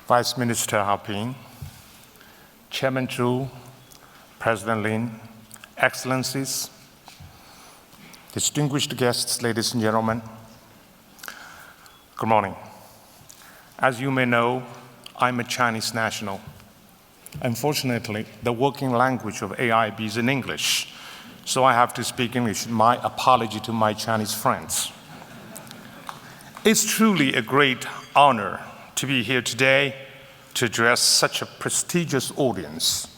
Vice Minister Hao Ping, Chairman Zhu, President Lin, Excellencies, distinguished guests, ladies and gentlemen, good morning. As you may know, I'm a Chinese national. Unfortunately, the working language of AIB is in English, so I have to speak English. My apology to my Chinese friends. It's truly a great honor to be here today to address such a prestigious audience.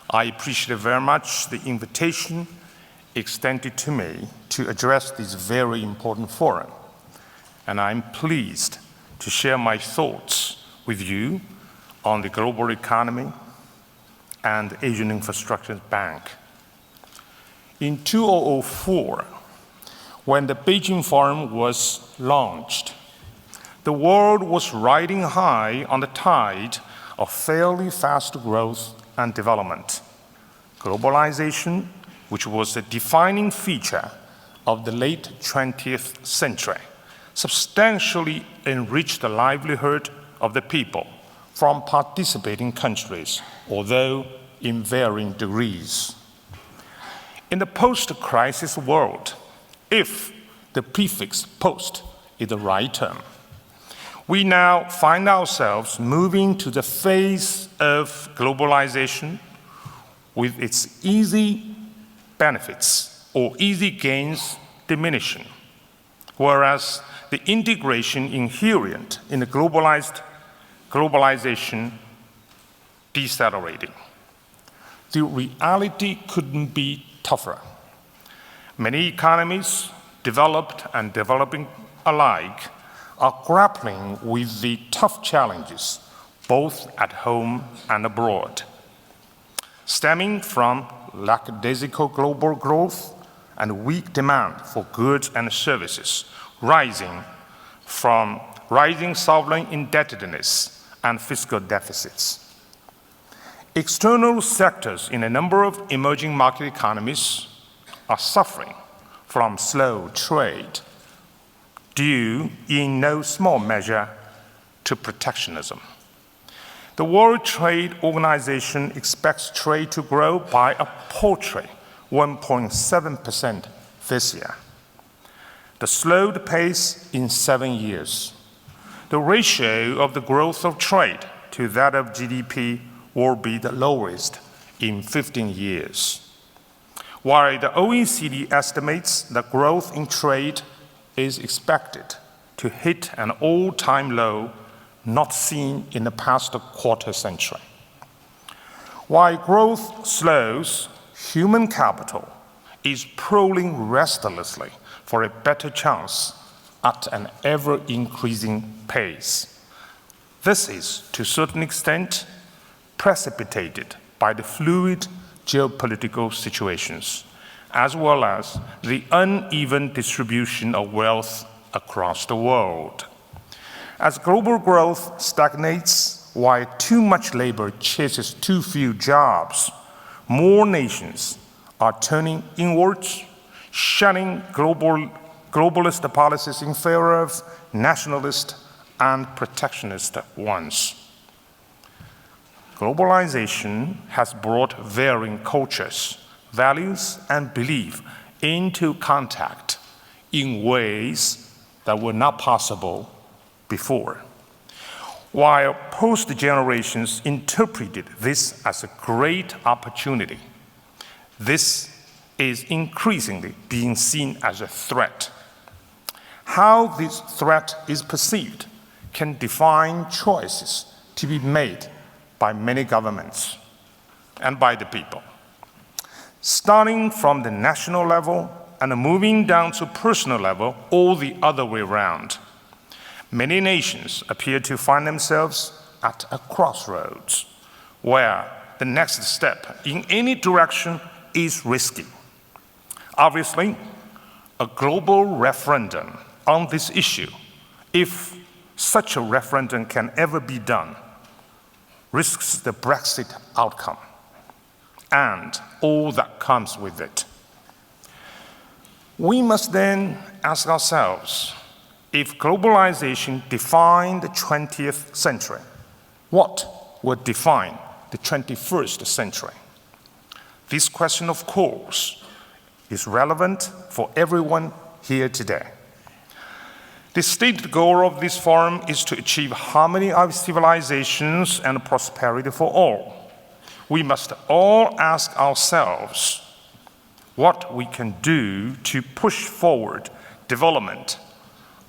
I appreciate very much the invitation extended to me to address this very important forum, and I'm pleased to share my thoughts with you on the global economy and Asian Infrastructure Bank. In 2004, when the Beijing Forum was launched, the world was riding high on the tide of fairly fast growth and development. Globalization, which was a defining feature of the late 20th century, substantially enriched the livelihood of the people from participating countries, although in varying degrees. In the post-crisis world, if the prefix post is the right term, we now find ourselves moving to the phase of globalization with its easy benefits or easy gains diminishing, whereas the integration inherent in the globalization decelerating. The reality couldn't be tougher. Many economies, developed and developing alike, are grappling with the tough challenges, both at home and abroad, stemming from lackadaisical global growth and weak demand for goods and services, rising from rising sovereign indebtedness and fiscal deficits. External sectors in a number of emerging market economies are suffering from slow trade, due in no small measure to protectionism. The World Trade Organization expects trade to grow by a paltry 1.7% this year, the slowed pace in 7 years. The ratio of the growth of trade to that of GDP will be the lowest in 15 years. While the OECD estimates that growth in trade is expected to hit an all-time low not seen in the past quarter century. While growth slows, human capital is prowling restlessly for a better chance at an ever-increasing pace. This is, to a certain extent, precipitated by the fluid geopolitical situations, as well as the uneven distribution of wealth across the world. As global growth stagnates, while too much labor chases too few jobs, more nations are turning inwards, shunning globalist policies in favor of nationalist and protectionist ones. Globalization has brought varying cultures, values, and beliefs into contact in ways that were not possible before. While post generations interpreted this as a great opportunity, this is increasingly being seen as a threat. How this threat is perceived can define choices to be made by many governments and by the people. Starting from the national level and moving down to personal level or the other way around, many nations appear to find themselves at a crossroads where the next step in any direction is risky. Obviously, a global referendum on this issue, if such a referendum can ever be done, risks the Brexit outcome and all that comes with it. We must then ask ourselves, if globalization defined the 20th century, What will define the 21st century? This question, of course, is relevant for everyone here today. The stated goal of this forum is to achieve harmony of civilizations and prosperity for all. We must all ask ourselves what we can do to push forward development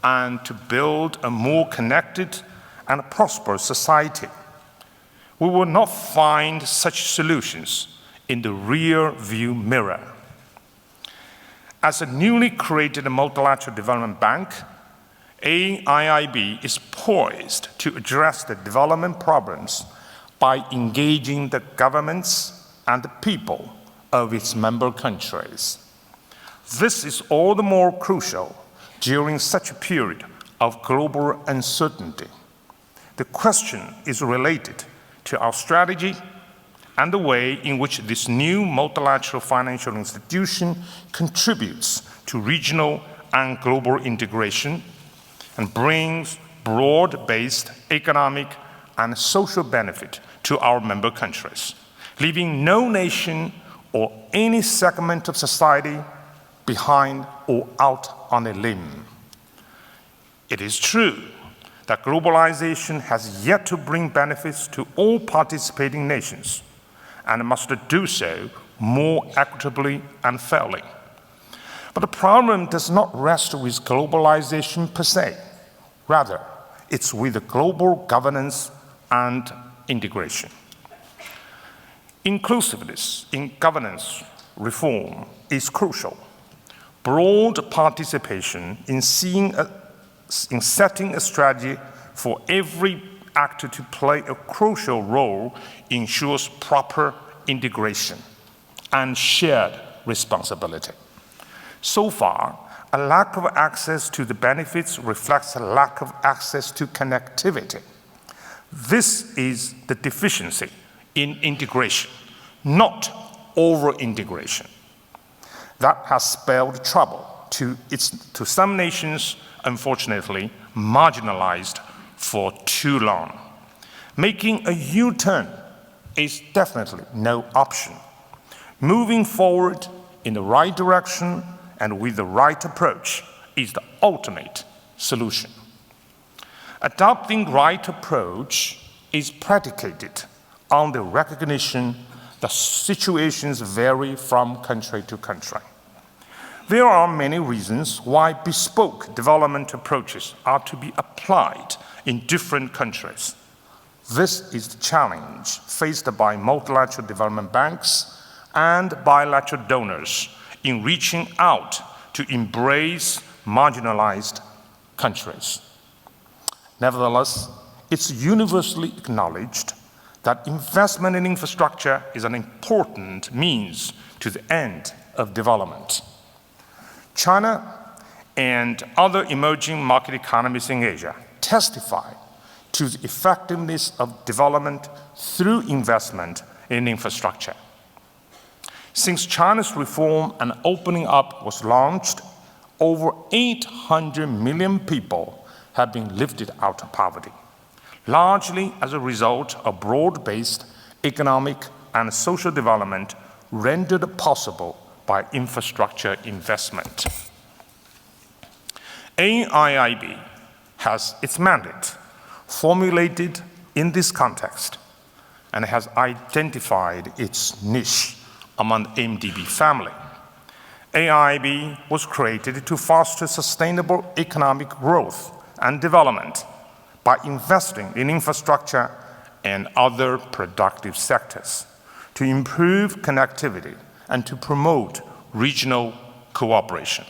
and to build a more connected and prosperous society. We will not find such solutions in the rear view mirror. As a newly created multilateral development bank, AIIB is poised to address the development problems by engaging the governments and the people of its member countries. This is all the more crucial during such a period of global uncertainty. The question is related to our strategy and the way in which this new multilateral financial institution contributes to regional and global integration and brings broad-based economic and social benefit to our member countries, leaving no nation or any segment of society behind or out on a limb. It is true that globalization has yet to bring benefits to all participating nations and must do so more equitably and fairly. But the problem does not rest with globalization per se. Rather, it's with the global governance and integration. Inclusiveness in governance reform is crucial. Broad participation in setting a strategy for every actor to play a crucial role ensures proper integration and shared responsibility. So far, a lack of access to the benefits reflects a lack of access to connectivity. This is the deficiency in integration, not over-integration, that has spelled trouble to some nations, unfortunately, marginalized for too long. Making a U-turn is definitely no option. Moving forward in the right direction and with the right approach is the ultimate solution. Adopting the right approach is predicated on the recognition that situations vary from country to country. There are many reasons why bespoke development approaches are to be applied in different countries. This is the challenge faced by multilateral development banks and bilateral donors in reaching out to embrace marginalized countries. Nevertheless, it's universally acknowledged that investment in infrastructure is an important means to the end of development. China and other emerging market economies in Asia testify to the effectiveness of development through investment in infrastructure. Since China's reform and opening up was launched, over 800 million people have been lifted out of poverty, largely as a result of broad-based economic and social development rendered possible by infrastructure investment. AIIB has its mandate formulated in this context and has identified its niche among the MDB family. AIIB was created to foster sustainable economic growth and development by investing in infrastructure and other productive sectors, to improve connectivity and to promote regional cooperation.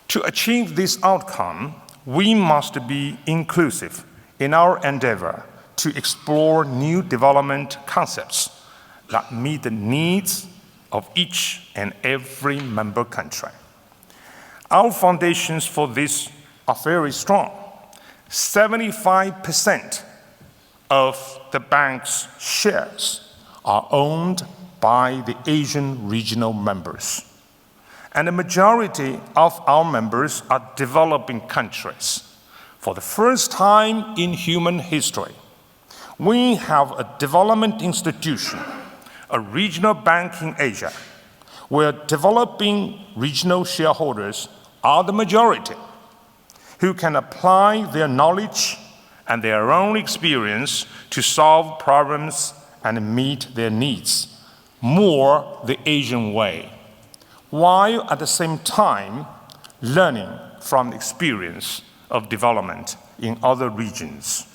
To achieve this outcome, we must be inclusive in our endeavor to explore new development concepts that meet the needs of each and every member country. Our foundations for this are very strong. 75% of the bank's shares are owned by the Asian regional members. And the majority of our members are developing countries. For the first time in human history, We have a development institution, a regional bank in Asia, where developing regional shareholders are the majority, who can apply their knowledge and their own experience to solve problems and meet their needs, more the Asian way, while at the same time learning from the experience of development in other regions.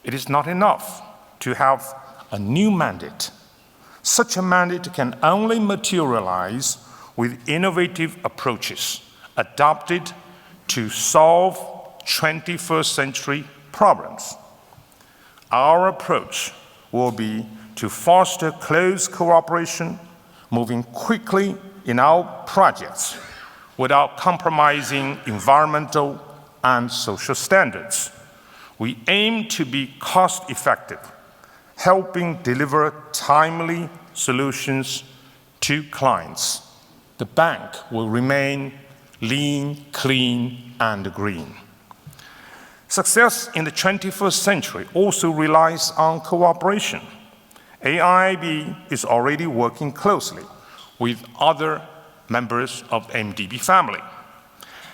It is not enough to have a new mandate. Such a mandate can only materialize with innovative approaches adapted to solve 21st century problems. Our approach will be to foster close cooperation, moving quickly in our projects without compromising environmental and social standards. We aim to be cost-effective, helping deliver timely solutions to clients. The bank will remain lean, clean, and green. Success in the 21st century also relies on cooperation. AIIB is already working closely with other members of the MDB family.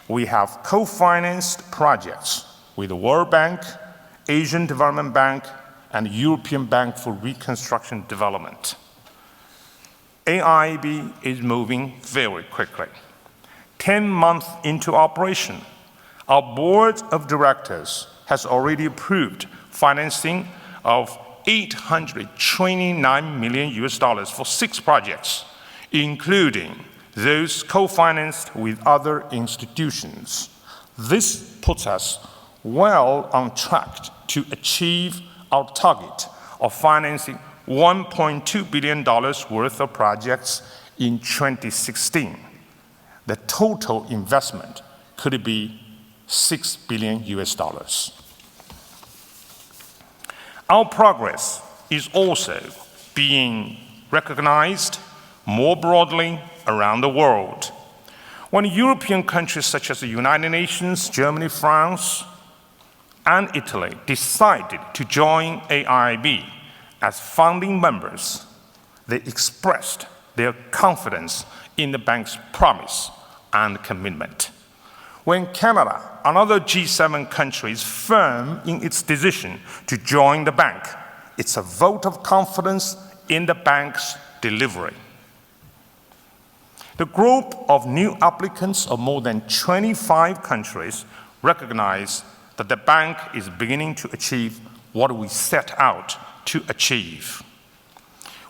We have co-financed projects with the World Bank, Asian Development Bank, and European Bank for Reconstruction and Development. AIIB is moving very quickly. 10 months into operation, our board of directors has already approved financing of $829 million for 6 projects, including those co-financed with other institutions. This puts us well on track to achieve our target of financing $1.2 billion worth of projects in 2016. The total investment could be $6 billion. Our progress is also being recognized more broadly around the world. When European countries such as the United Nations, Germany, France, and Italy decided to join AIIB as founding members, they expressed their confidence in the bank's promise and commitment. When Canada, another G7 country, is firm in its decision to join the bank, it's a vote of confidence in the bank's delivery. The group of new applicants of more than 25 countries recognize that the bank is beginning to achieve what we set out to achieve.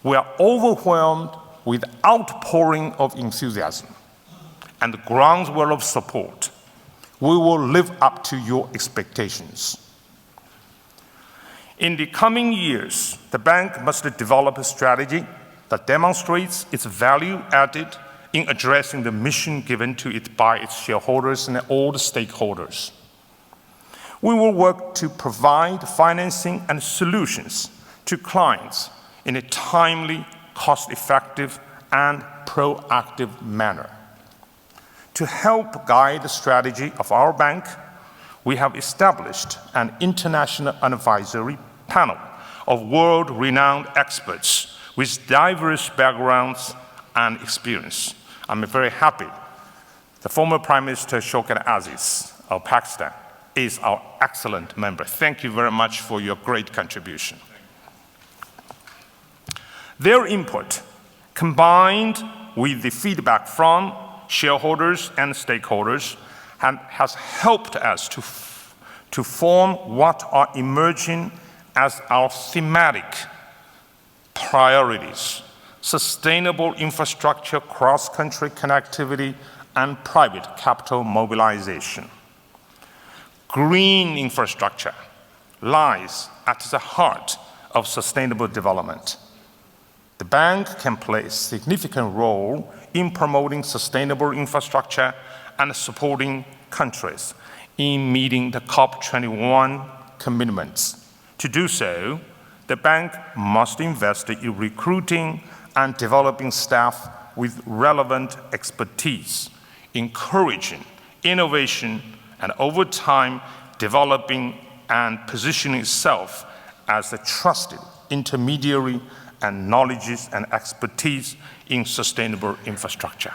We are overwhelmed with outpouring of enthusiasm and the groundswell of support. We will live up to your expectations. In the coming years, the bank must develop a strategy that demonstrates its value added in addressing the mission given to it by its shareholders and all the stakeholders. We will work to provide financing and solutions to clients in a timely, cost-effective, and proactive manner. To help guide the strategy of our bank, we have established an international advisory panel of world-renowned experts with diverse backgrounds and experience. I'm very happy the former Prime Minister Shaukat Aziz of Pakistan is our excellent member. Thank you very much for your great contribution. Their input, combined with the feedback from shareholders and stakeholders, has helped us to form what are emerging as our thematic priorities: sustainable infrastructure, cross-country connectivity, and private capital mobilization. Green infrastructure lies at the heart of sustainable development. The bank can play a significant role in promoting sustainable infrastructure and supporting countries in meeting the COP21 commitments. To do so, the bank must invest in recruiting and developing staff with relevant expertise, encouraging innovation, and over time developing and positioning itself as a trusted intermediary and knowledge and expertise in sustainable infrastructure.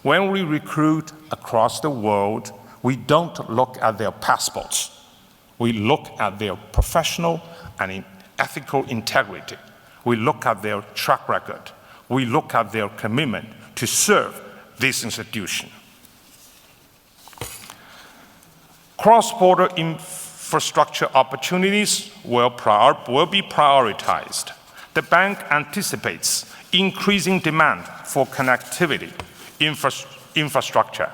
When we recruit across the world, we don't look at their passports. We look at their professional and ethical integrity. We look at their track record. We look at their commitment to serve this institution. Cross-border infrastructure opportunities will be prioritized. The bank anticipates increasing demand for connectivity infrastructure,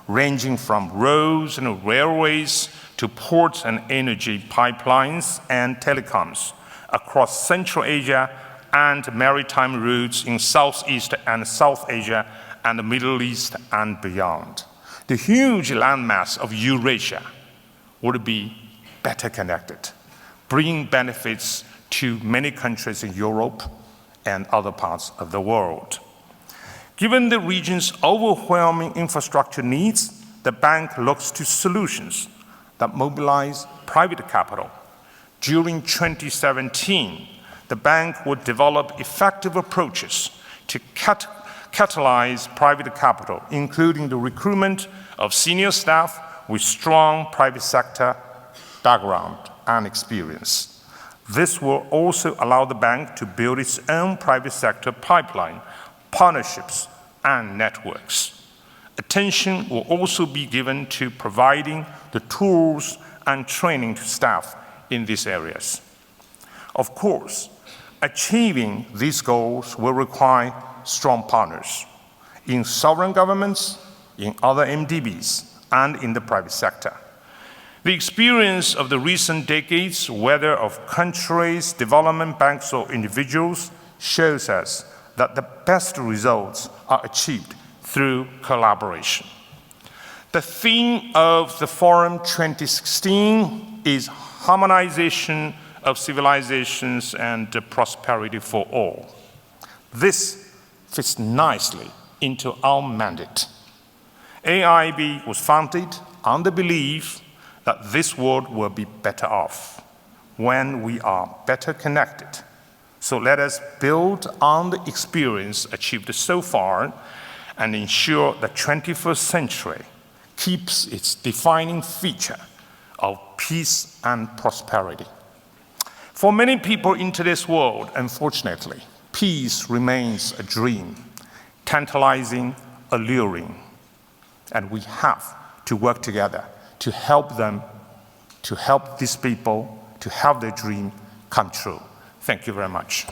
ranging from roads and railways to ports and energy pipelines and telecoms across Central Asia and maritime routes in Southeast and South Asia and the Middle East and beyond. The huge landmass of Eurasia would be better connected, bringing benefits to many countries in Europe and other parts of the world. Given the region's overwhelming infrastructure needs, the bank looks to solutions that mobilize private capital. During 2017, the bank would develop effective approaches to catalyze private capital, including the recruitment of senior staff with strong private sector background and experience. This will also allow the bank to build its own private sector pipeline, partnerships, and networks. Attention will also be given to providing the tools and training to staff in these areas. Of course, achieving these goals will require strong partners in sovereign governments, in other MDBs, and in the private sector. The experience of the recent decades, whether of countries, development banks, or individuals, shows us that the best results are achieved through collaboration. The theme of the Forum 2016 is harmonization of civilizations and prosperity for all. This fits nicely into our mandate. AIIB was founded on the belief that this world will be better off when we are better connected. So let us build on the experience achieved so far and ensure the 21st century keeps its defining feature of peace and prosperity. For many people in today's world, unfortunately, peace remains a dream, tantalizing, alluring, and we have to work together to help them, to help these people, to have their dream come true. Thank you very much.